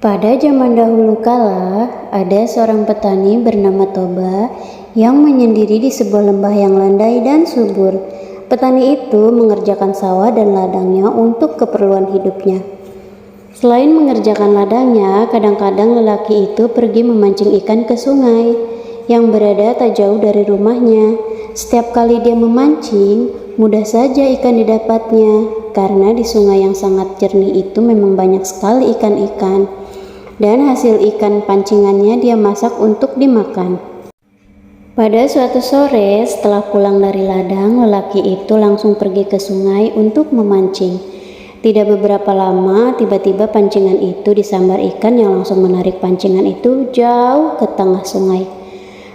Pada zaman dahulu kala, ada seorang petani bernama Toba yang menyendiri di sebuah lembah yang landai dan subur. Petani itu mengerjakan sawah dan ladangnya untuk keperluan hidupnya. Selain mengerjakan ladangnya, kadang-kadang lelaki itu pergi memancing ikan ke sungai yang berada tak jauh dari rumahnya. Setiap kali dia memancing, mudah saja ikan didapatnya, karena di sungai yang sangat jernih itu memang banyak sekali ikan-ikan. Dan hasil ikan pancingannya dia masak untuk dimakan. Pada suatu sore, setelah pulang dari ladang, lelaki itu langsung pergi ke sungai untuk memancing. Tidak beberapa lama, tiba-tiba pancingan itu disambar ikan yang langsung menarik pancingan itu jauh ke tengah sungai.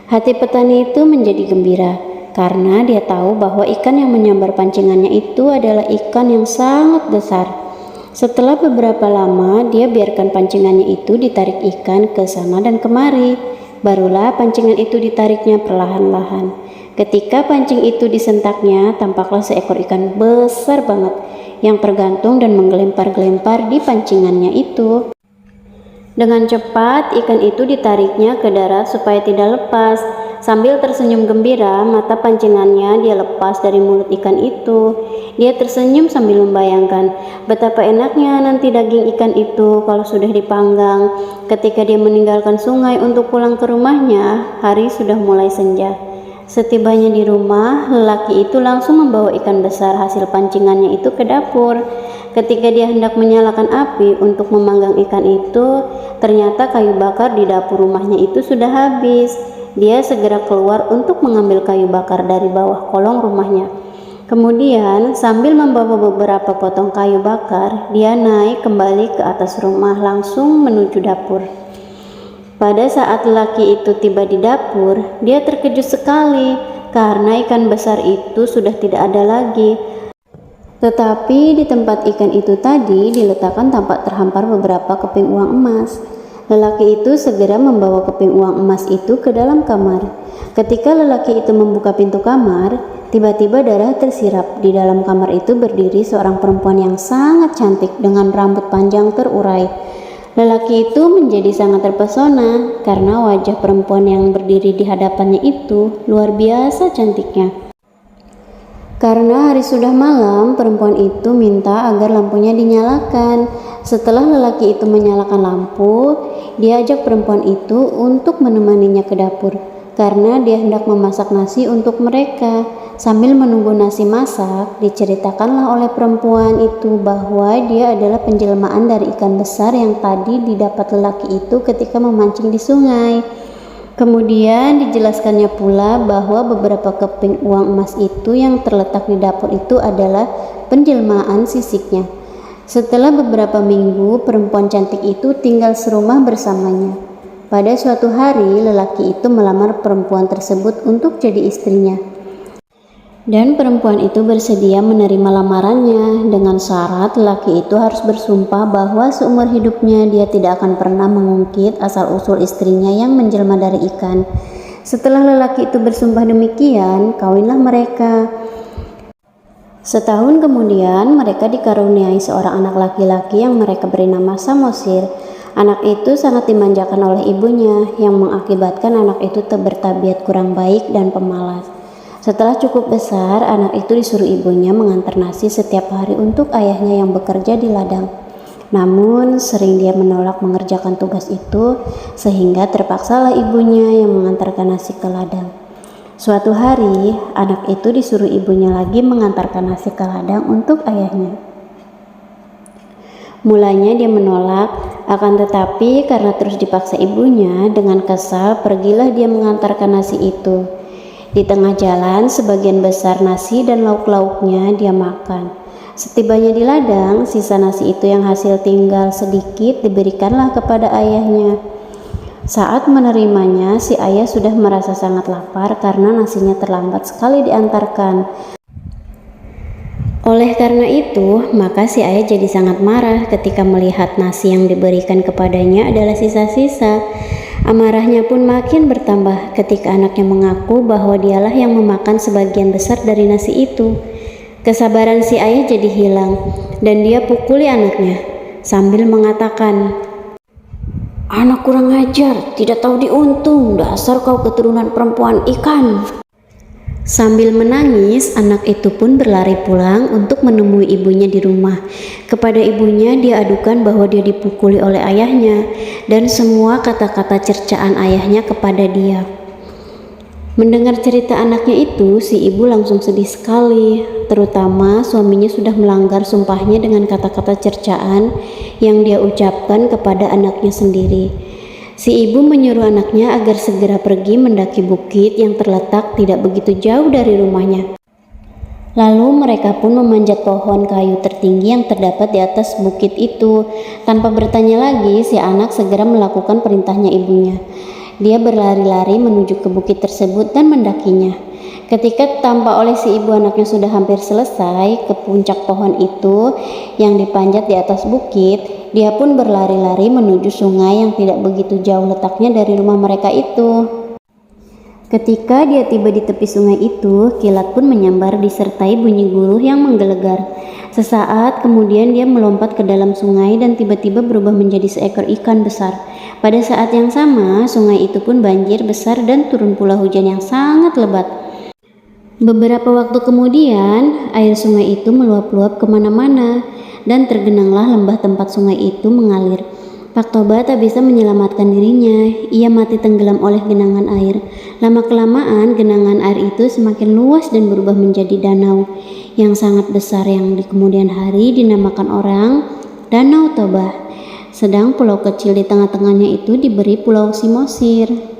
Hati petani itu menjadi gembira, karena dia tahu bahwa ikan yang menyambar pancingannya itu adalah ikan yang sangat besar. Setelah beberapa lama, dia biarkan pancingannya itu ditarik ikan ke sana dan kemari. Barulah pancingan itu ditariknya perlahan-lahan. Ketika pancing itu disentaknya, tampaklah seekor ikan besar banget yang tergantung dan menggelempar-gelempar di pancingannya itu. Dengan cepat, ikan itu ditariknya ke darat supaya tidak lepas. Sambil tersenyum gembira, mata pancingannya dia lepas dari mulut ikan itu. Dia tersenyum sambil membayangkan betapa enaknya nanti daging ikan itu kalau sudah dipanggang. Ketika dia meninggalkan sungai untuk pulang ke rumahnya, hari sudah mulai senja. Setibanya di rumah, lelaki itu langsung membawa ikan besar hasil pancingannya itu ke dapur. Ketika dia hendak menyalakan api untuk memanggang ikan itu, ternyata kayu bakar di dapur rumahnya itu sudah habis. Dia segera keluar untuk mengambil kayu bakar dari bawah kolong rumahnya. Kemudian, sambil membawa beberapa potong kayu bakar, dia naik kembali ke atas rumah langsung menuju dapur. Pada saat lelaki itu tiba di dapur, dia terkejut sekali karena ikan besar itu sudah tidak ada lagi. Tetapi di tempat ikan itu tadi diletakkan tampak terhampar beberapa keping uang emas. Lelaki itu segera membawa keping uang emas itu ke dalam kamar. Ketika lelaki itu membuka pintu kamar, tiba-tiba darah tersirap. Di dalam kamar itu berdiri seorang perempuan yang sangat cantik dengan rambut panjang terurai. Lelaki itu menjadi sangat terpesona karena wajah perempuan yang berdiri di hadapannya itu luar biasa cantiknya. Karena hari sudah malam, perempuan itu minta agar lampunya dinyalakan. Setelah lelaki itu menyalakan lampu, dia ajak perempuan itu untuk menemaninya ke dapur, karena dia hendak memasak nasi untuk mereka. Sambil menunggu nasi masak, diceritakanlah oleh perempuan itu bahwa dia adalah penjelmaan dari ikan besar yang tadi didapat lelaki itu ketika memancing di sungai. Kemudian dijelaskannya pula bahwa beberapa keping uang emas itu yang terletak di dapur itu adalah penjelmaan sisiknya. Setelah beberapa minggu, perempuan cantik itu tinggal serumah bersamanya. Pada suatu hari, lelaki itu melamar perempuan tersebut untuk jadi istrinya. Dan perempuan itu bersedia menerima lamarannya dengan syarat lelaki itu harus bersumpah bahwa seumur hidupnya dia tidak akan pernah mengungkit asal-usul istrinya yang menjelma dari ikan. Setelah lelaki itu bersumpah demikian, kawinlah mereka. Setahun kemudian, mereka dikaruniai seorang anak laki-laki yang mereka beri nama Samosir. Anak itu sangat dimanjakan oleh ibunya, yang mengakibatkan anak itu bertabiat kurang baik dan pemalas. Setelah cukup besar, anak itu disuruh ibunya mengantar nasi setiap hari untuk ayahnya yang bekerja di ladang. Namun, sering dia menolak mengerjakan tugas itu, sehingga terpaksalah ibunya yang mengantarkan nasi ke ladang. Suatu hari, anak itu disuruh ibunya lagi mengantarkan nasi ke ladang untuk ayahnya. Mulanya dia menolak, akan tetapi karena terus dipaksa ibunya, dengan kesal pergilah dia mengantarkan nasi itu. Di tengah jalan, sebagian besar nasi dan lauk-lauknya dia makan. Setibanya di ladang, sisa nasi itu yang hasil tinggal sedikit diberikanlah kepada ayahnya. Saat menerimanya, si ayah sudah merasa sangat lapar karena nasinya terlambat sekali diantarkan. Oleh karena itu, maka si ayah jadi sangat marah ketika melihat nasi yang diberikan kepadanya adalah sisa-sisa. Amarahnya pun makin bertambah ketika anaknya mengaku bahwa dialah yang memakan sebagian besar dari nasi itu. Kesabaran si ayah jadi hilang dan dia pukuli anaknya sambil mengatakan, Anak kurang ajar, tidak tahu diuntung, dasar kau keturunan perempuan ikan. Sambil menangis, anak itu pun berlari pulang untuk menemui ibunya di rumah. Kepada ibunya dia adukan bahwa dia dipukuli oleh ayahnya dan semua kata-kata cercaan ayahnya kepada dia. Mendengar cerita anaknya itu, si ibu langsung sedih sekali, terutama suaminya sudah melanggar sumpahnya dengan kata-kata cercaan yang dia ucapkan kepada anaknya sendiri. Si ibu menyuruh anaknya agar segera pergi mendaki bukit yang terletak tidak begitu jauh dari rumahnya. Lalu mereka pun memanjat pohon kayu tertinggi yang terdapat di atas bukit itu. Tanpa bertanya lagi, si anak segera melakukan perintahnya ibunya. Dia berlari-lari menuju ke bukit tersebut dan mendakinya. Ketika tampak oleh si ibu anaknya sudah hampir selesai ke puncak pohon itu yang dipanjat di atas bukit, dia pun berlari-lari menuju sungai yang tidak begitu jauh letaknya dari rumah mereka itu. Ketika dia tiba di tepi sungai itu, kilat pun menyambar disertai bunyi guruh yang menggelegar. Sesaat kemudian dia melompat ke dalam sungai dan tiba-tiba berubah menjadi seekor ikan besar. Pada saat yang sama, sungai itu pun banjir besar dan turun pula hujan yang sangat lebat. Beberapa waktu kemudian, air sungai itu meluap-luap kemana-mana dan tergenanglah lembah tempat sungai itu mengalir. Pak Toba tak bisa menyelamatkan dirinya, ia mati tenggelam oleh genangan air. Lama-kelamaan genangan air itu semakin luas dan berubah menjadi danau yang sangat besar yang di kemudian hari dinamakan orang Danau Toba. Sedang pulau kecil di tengah-tengahnya itu diberi Pulau Simosir.